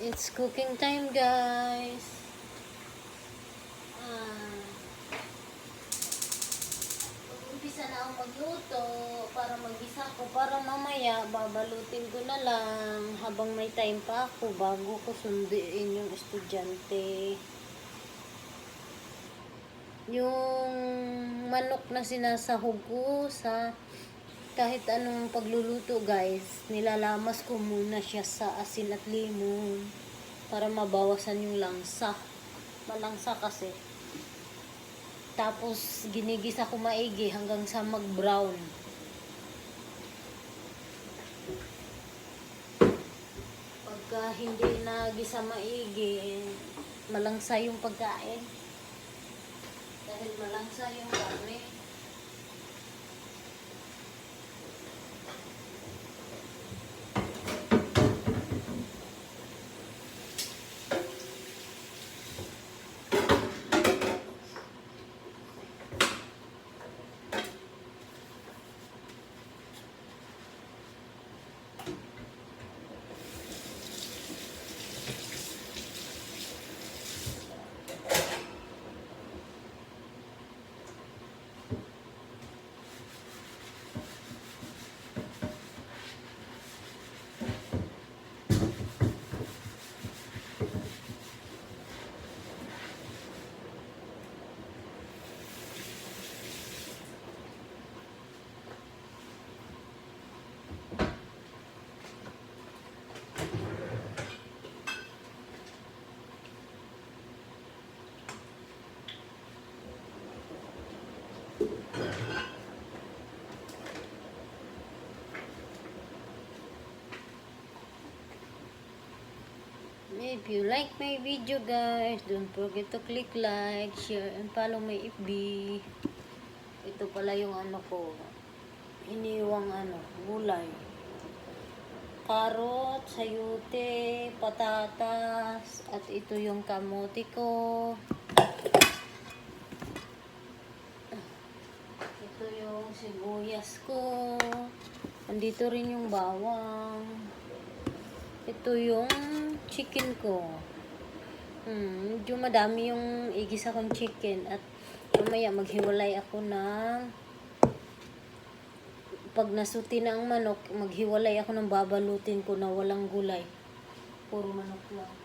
It's cooking time, guys. Umpisa na ako magluto para magisa ko. Para mamaya, babalutin ko na lang habang may time pa ako bago ko sunduin yung estudyante. Yung manok na sinasahog ko sa kahit anong pagluluto, guys, nilalamas ko muna siya sa asin at limon para mabawasan yung langsa. Malangsa kasi. Tapos ginigisa ko maigi hanggang sa mag-brown. Pagka hindi na gisa maigi, malangsa yung pagkain. Dahil malangsa yung karne. If you like my video, guys, don't forget to click like, share, and follow my FB. Ito pala yung ano ko, iniwang gulay. Karot, sayute, patatas, at ito yung kamote ko. Ito yung sibuyas ko. Andito rin yung bawang. Ito yung chicken ko. Medyo madami yung igisa kong chicken at mamaya maghiwalay ako ng pag nasuti na ang manok, maghiwalay ako ng babalutin ko na walang gulay. Puro manok lang.